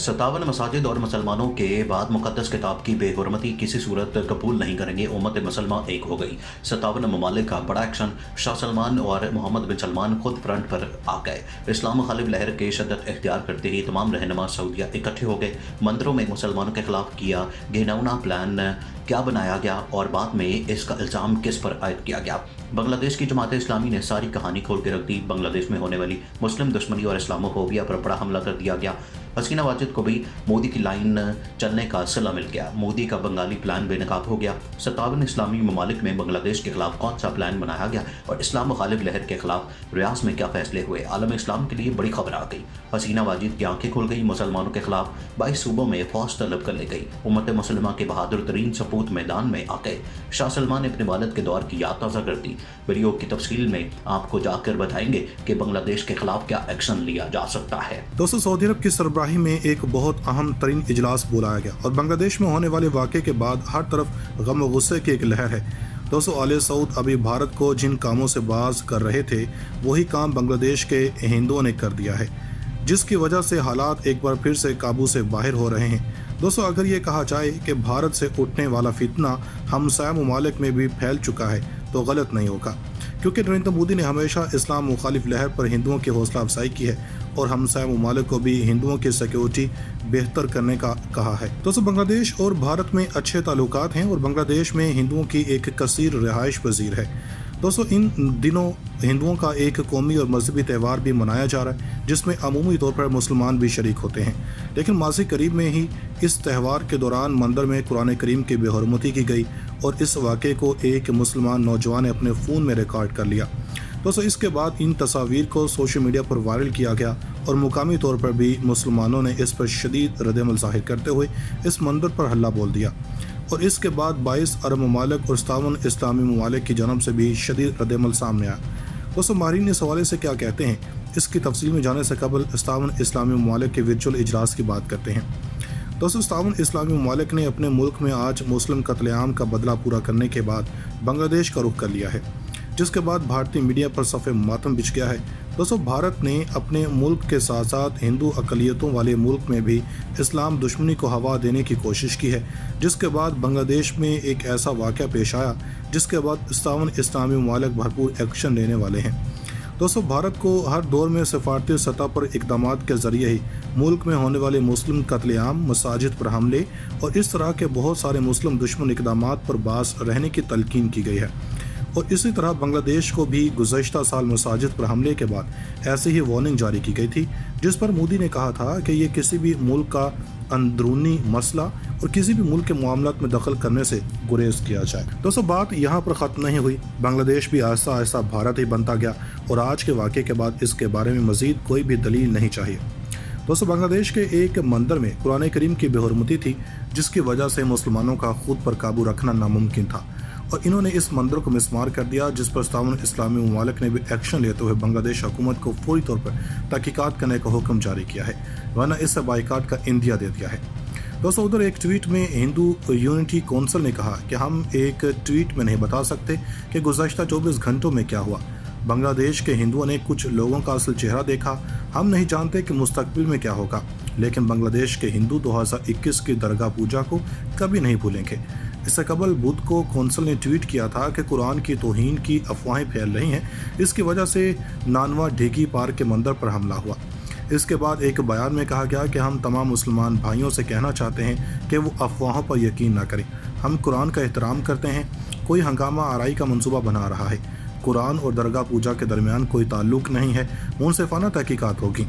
57 मसाजिद और मुसलमानों के बाद मुक़द्दस किताब की बेहुरमती किसी सूरत कबूल नहीं करेंगे। उम्मत मुसलमा एक हो गई। 57 ममालिक का बड़ा एक्शन। शाह सलमान और मोहम्मद बिन सलमान खुद फ्रंट पर आ गए। इस्लाम मुखालिफ लहर के शद्दत इख्तियार करते ही तमाम रहनुमा सऊदीया इकट्ठे हो गए। मंदिरों में मुसलमानों के खिलाफ किया घिनौना प्लान क्या बनाया गया और बाद में इसका इल्ज़ाम किस पर आयद किया गया। बांग्लादेश की जमात इस्लामी ने सारी कहानी खोल के रख दी। बांग्लादेश में होने वाली मुस्लिम दुश्मनी और इस्लामोफोबिया पर बड़ा हमला कर दिया गया। हसीना वाजिद को भी मोदी की लाइन चलने का सिला मिल गया। मोदी का बंगाली प्लान बेनकाब हो गया। 57 इस्लामी ममालिक में बांग्लादेश के खिलाफ कौन सा प्लान बनाया गया और इस्लाम मुखालिफ लहर के खिलाफ रियाज में क्या फैसले हुए। आलम इस्लाम के लिए बड़ी खबर आ गई। हसीना वाजिद की आंखें खुल गई। मुसलमानों के खिलाफ 22 सूबों में फौज तलब कर ली गई। उम्मत मुसलमा के बहादुर तरीन सपूत मैदान में आ गए। शाह सलमान ने अपने वालिद के दौर की याद ताज़ा कर दी। वीडियो की तफसील में आपको जाकर बताएंगे कि बांग्लादेश के खिलाफ क्या एक्शन लिया जा सकता है। दोस्तों, सऊदी अरब की सरबराही में एक बहुत अहम तरीन इजलास बुलाया गया और बांग्लादेश में होने वाले वाक़े के बाद हर तरफ गम व गुस्से की एक लहर है। दोस्तों, आले सऊद अभी भारत को जिन कामों से बाज कर रहे थे वही काम बांग्लादेश के हिंदुओं ने कर दिया है, जिसकी वजह से हालात एक बार फिर से काबू से बाहर हो रहे हैं। दोस्तों, अगर ये कहा जाए कि भारत से उठने वाला फितना हमसाया ममालिक में भी फैल चुका है तो गलत नहीं होगा, क्योंकि नरेंद्र मोदी ने हमेशा इस्लाम मुखालिफ लहर पर हिंदुओं की हौसला अफजाई की है और हमसाया ममालिक को भी हिंदुओं की सिक्योरिटी बेहतर करने का कहा है। दोस्तों, बांग्लादेश और भारत में अच्छे ताल्लुकात हैं और बांग्लादेश में हिंदुओं की एक कसीर रिहाइश पजीर है। दोस्तों, इन दिनों हिंदुओं का एक कौमी और मजहबी त्यौहार भी मनाया जा रहा है, जिसमें अमूमी तौर पर मुसलमान भी शरीक होते हैं। लेकिन माज़ी करीब में ही इस त्यौहार के दौरान मंदिर में कुरान करीम की बेहुरमती की गई और इस वाक़े को एक मुसलमान नौजवान ने अपने फ़ोन में रिकॉर्ड कर लिया। दोस्तों, इसके बाद इन तस्वीर को सोशल मीडिया पर वायरल किया गया और मुकामी तौर पर भी मुसलमानों ने इस पर शदीद रद्द-ए-अमल ज़ाहिर करते हुए इस मंदिर पर हल्ला बोल दिया और इसके बाद 22 अरब ममालिक और 57 इस्लामी ममालिक की जानब से भी शदीद रद्द-ए-अमल सामने आया। दोस्तों, माहिरीन इस हवाले से क्या कहते हैं, इसकी तफसील में जाने से कबल 57 इस्लामी ममालिक के वर्चुअल इजलास की बात करते हैं। दोस्तों, 57 इस्लामी ममालिक ने अपने मुल्क में आज मुस्लिम कत्लेआम का बदला पूरा करने के बाद बांग्लादेश का रुख कर लिया है, जिसके बाद भारतीय मीडिया पर सफ़े मातम बिछ गया है। दोस्तों, भारत ने अपने मुल्क के साथ साथ हिंदू अक़लियतों वाले मुल्क में भी इस्लाम दुश्मनी को हवा देने की कोशिश की है, जिसके बाद बांग्लादेश में एक ऐसा वाक़या पेश आया जिसके बाद 57 इस्लामी ममालिक भरपूर एक्शन लेने वाले हैं। दोस्तों, भारत को हर दौर में सफारती सतह पर इक़दामात के ज़रिए ही मुल्क में होने वाले मुस्लिम कत्लेआम, मसाजिद पर हमले और इस तरह के बहुत सारे मुस्लिम दुश्मन इक़दामात पर बास रहने की तलकीन की गई है। और इसी तरह बांग्लादेश को भी गुज़श्ता साल मसाजिद पर हमले के बाद ऐसी ही वार्निंग जारी की गई थी, जिस पर मोदी ने कहा था कि ये किसी भी मुल्क का अंदरूनी मसला और किसी भी मुल्क के मामलात में दखल करने से गुरेज किया जाए। दोस्तों, बात यहाँ पर ख़त्म नहीं हुई। बांग्लादेश भी आहिस्ता आहिस्ता भारत ही बनता गया और आज के वाक़े के बाद इसके बारे में मज़ीद कोई भी दलील नहीं चाहिए। दोस्तों, बांग्लादेश के एक मंदिर में कुरान करीम की बेहुरमती थी, जिसकी वजह से मुसलमानों का खुद पर काबू रखना नामुमकिन था और इन्होंने इस मंदिर को मिसमार कर दिया, जिस पर 57 इस्लामी ममालिक ने भी एक्शन लेते हुए बांग्लादेश हुकूमत को फौरी तौर पर तहकीकात करने का हुक्म जारी किया है, वरना इससे बाइकाट का इंदिया दे दिया है। दोस्तों, उधर एक ट्वीट में हिंदू यूनिटी कौंसिल ने कहा कि हम एक ट्वीट में नहीं बता सकते कि गुज़श्ता 24 घंटों में क्या हुआ। बांग्लादेश के हिंदुओं ने कुछ लोगों का असल चेहरा देखा। हम नहीं जानते कि मुस्तकबिल में क्या होगा, लेकिन बांग्लादेश के हिंदू 2021 की दरगाह पूजा को कभी नहीं भूलेंगे। इससे कबल बुध को कौंसिल ने ट्वीट किया था कि कुरान की तौहीन की अफवाहें फैल रही हैं, इसकी वजह से नानवा ढेगी पार के मंदिर पर हमला हुआ। इसके बाद एक बयान में कहा गया कि हम तमाम मुसलमान भाइयों से कहना चाहते हैं कि वो अफवाहों पर यकीन न करें। हम कुरान का एहतराम करते हैं। कोई हंगामा आराई का मंसूबा बना रहा है। कुरान और दरगाह पूजा के दरमियान कोई ताल्लुक नहीं है। मुनसिफाना तहकीकात होगी।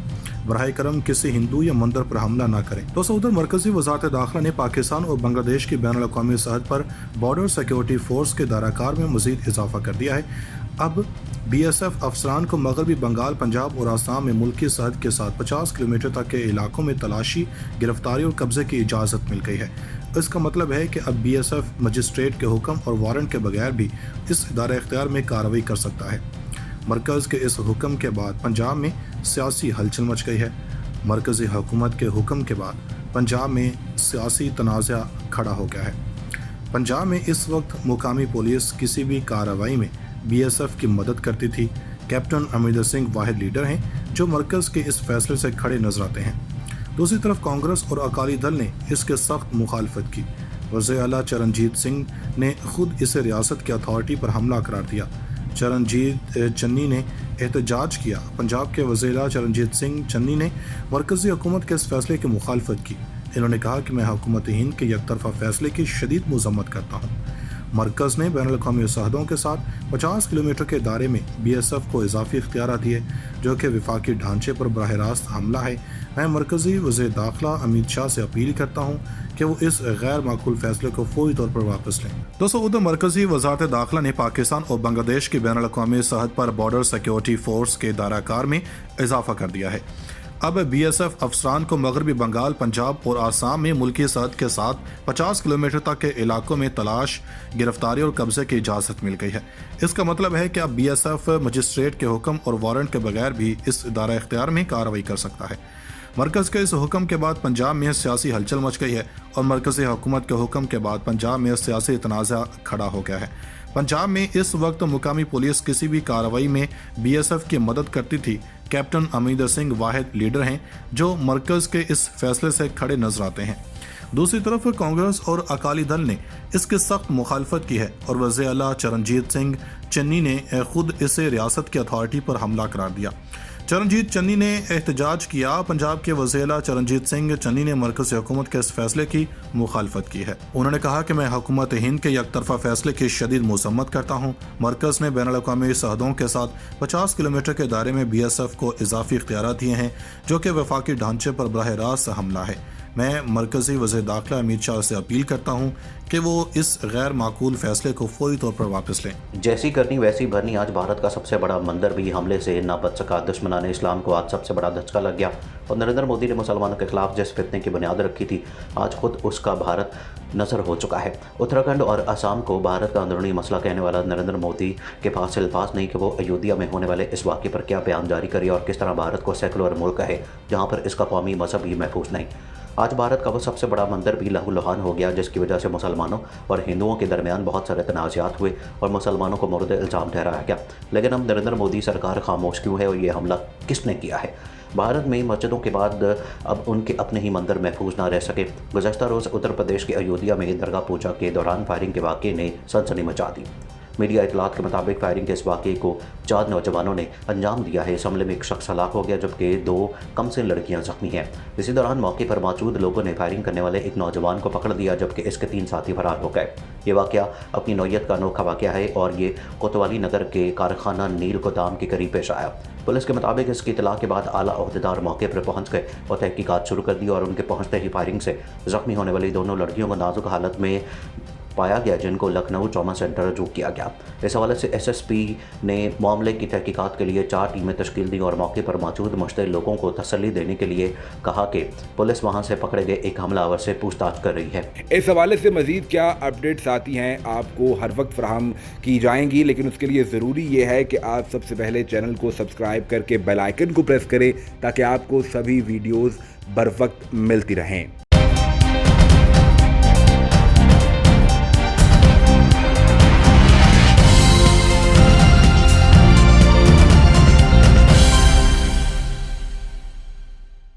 बराह करम किसी हिंदू या मंदिर पर हमला ना करें। दोस्तों, उधर मरकजी वज़ारत दाखिला ने पाकिस्तान और बांग्लादेश की बैनुल अक़वामी सरहद पर बॉर्डर सिक्योरिटी फोर्स के दायराकार में मज़ीद इजाफा कर दिया है। अब BSF अफसरान को मगरबी बंगाल, पंजाब और आसाम में मुल्की सरहद के साथ 50 किलोमीटर तक के इलाकों में तलाशी, गिरफ्तारी और कब्जे की इजाज़त मिल गई है। इसका मतलब है कि अब BSF मजिस्ट्रेट के हुक्म और वारंट के बगैर भी इस इदारे इख्तियार में कार्रवाई कर सकता है। मरकज़ के इस हुक्म के बाद पंजाब में सियासी हलचल मच गई है। मरकज़ी हुकूमत के हुक्म के बाद पंजाब में सियासी तनाज़ा खड़ा हो गया है। पंजाब में इस वक्त मुकामी पुलिस किसी भी कार्रवाई में BSF की मदद करती थी। कैप्टन अमरिंदर सिंह वाहिद लीडर हैं जो मरकज़ के इस फैसले से खड़े नजर आते हैं। दूसरी तरफ कांग्रेस और अकाली दल ने इसके सख्त मुखालफत की। वज़ीर आला चरणजीत सिंह ने खुद इसे रियासत की अथॉरिटी पर हमला करार दिया। चरणजीत चन्नी ने एहतजाज किया। पंजाब के वज़ीर आला चरणजीत सिंह चन्नी ने मरकज़ी हुकूमत के इस फैसले की मुखालफत की। इन्होंने कहा कि मैं हुकूमत हिंद के यकतरफा फैसले की शदीद मज़म्मत करता हूँ। मरकज़ ने बैनुल अक़वामी सरहदों के साथ 50 किलोमीटर के दायरे में BSF को इजाफी इख्तियार दिए, जो कि वफाकी ढांचे पर बराह रास्त हमला है। मैं मरकज़ी वज़ीर दाखिला अमित शाह से अपील करता हूँ कि वो इस गैर माकूल फैसले को फौरी तौर पर वापस लें। दोस्तों, उधर मरकज़ी वज़ारत दाखिला ने पाकिस्तान और बांग्लादेश की बैनुल अक़वामी सरहद पर बॉर्डर सिक्योरिटी फोर्स के दायरा-कार में इजाफा कर दिया है। अब BSF अफसरान को मगरबी बंगाल, पंजाब और आसाम में मुल्की सरहद के साथ 50 किलोमीटर तक के इलाकों में तलाश, गिरफ्तारी और कब्जे की इजाज़त मिल गई है। इसका मतलब है कि अब BSF मजिस्ट्रेट के हुक्म और वारंट के बगैर भी इस दायरा इख्तियार में कार्रवाई कर सकता है। मरकज़ के इस हुक्म के बाद पंजाब में सियासी हलचल मच गई है और मरकज़ी हुकूमत के हुक्म के बाद पंजाब में सियासी तनाज़ा खड़ा हो गया है। पंजाब में इस वक्त मुकामी पुलिस किसी भी कार्रवाई में BSF की मदद करती थी। कैप्टन अमरिंदर सिंह वाहिद लीडर हैं जो मरकज़ के इस फैसले से खड़े नजर आते हैं। दूसरी तरफ कांग्रेस और अकाली दल ने इसकी सख्त मुखालफत की है और वज़ीर आला चरणजीत सिंह चन्नी ने खुद इसे रियासत की अथॉरिटी पर हमला करार दिया। चरणजीत चन्नी ने एहतजाज किया। पंजाब के वज़ीर आला चरणजीत सिंह चन्नी ने मरकज़ी हुकूमत के इस फैसले की मुखालफत की है। उन्होंने कहा कि मैं हुकूमत हिंद के यकतरफा फैसले की शदीद मज़म्मत करता हूँ। मरकज़ ने बैनुल अक़वामी सरहदों के साथ 50 किलोमीटर के दायरे में BSF को इजाफी इख्तियार दिए हैं, जो कि वफाकी ढांचे पर बराह रास्त हमला है। मैं मरकज़ी वज़ीर दाखिला अमित शाह से अपील करता हूँ कि वो इस गैर माकूल फैसले को फौरी तौर पर वापस लें। जैसी करनी वैसी भरनी। आज भारत का सबसे बड़ा मंदिर भी हमले से न बच सका। दुश्मनाने इस्लाम को आज सबसे बड़ा धचका लग गया और नरेंद्र मोदी ने मुसलमानों के खिलाफ जिस फितने की बुनियाद रखी थी, आज खुद उसका भारत नज़र हो चुका है। उत्तराखंड और असम को भारत का अंदरूनी मसला कहने वाला नरेंद्र मोदी के पास अल्फाज नहीं कि वो अयोध्या में होने वाले इस वाक़े पर क्या बयान जारी करे और किस तरह भारत को सेकुलर मुल्क है जहाँ पर इसका कौमी मजहब ही महफूज नहीं। आज भारत का वो सबसे बड़ा मंदिर भी लहूलुहान हो गया, जिसकी वजह से मुसलमानों और हिंदुओं के दरमियान बहुत सारे तनाज़ात हुए और मुसलमानों को मुर्द इल्ज़ाम ठहराया गया। लेकिन अब नरेंद्र मोदी सरकार खामोश क्यों है और ये हमला किसने किया है? भारत में मस्जिदों के बाद अब उनके अपने ही मंदिर महफूज ना रह सके। गुज़श्ता रोज़ उत्तर प्रदेश के अयोध्या में दरगाह पूजा के दौरान फायरिंग के वाक़े ने सनसनी मचा दी। मीडिया इतलात के मुताबिक फायरिंग के इस वाक़े को 4 नौजवानों ने अंजाम दिया है। इस हमले में एक शख्स हलाक हो गया जबकि 2 कमसिन लड़कियां जख्मी हैं। इसी दौरान मौके पर मौजूद लोगों ने फायरिंग करने वाले एक नौजवान को पकड़ दिया जबकि इसके 3 साथी फरार हो गए। ये वाक़या अपनी नौयत का अनोखा वाक़या है और ये कोतवाली नगर के कारखाना नील गोदाम के करीब पेश आया। पुलिस के मुताबिक इसकी इतला के बाद आला ओहदेदार मौके पर पहुंच गए और तहकीकात शुरू कर दी और उनके पहुंचते ही फायरिंग से जख्मी होने वाली दोनों लड़कियों को नाजुक हालत में पाया गया, जिनको लखनऊ ट्रॉमा सेंटर रजू किया गया। इस हवाले से SSP ने मामले की तहकीकात के लिए 4 टीमें तश्कील दी और मौके पर मौजूद मुश्तल लोगों को तसल्ली देने के लिए कहा कि पुलिस वहां से पकड़े गए एक हमलावर से पूछताछ कर रही है। इस हवाले से मजीद क्या अपडेट्स आती हैं आपको हर वक्त फराहम की जाएंगी, लेकिन उसके लिए ज़रूरी ये है कि आप सबसे पहले चैनल को सब्सक्राइब करके बेल आइकन को प्रेस करें ताकि आपको सभी वीडियोज़ बर वक्त मिलती रहें।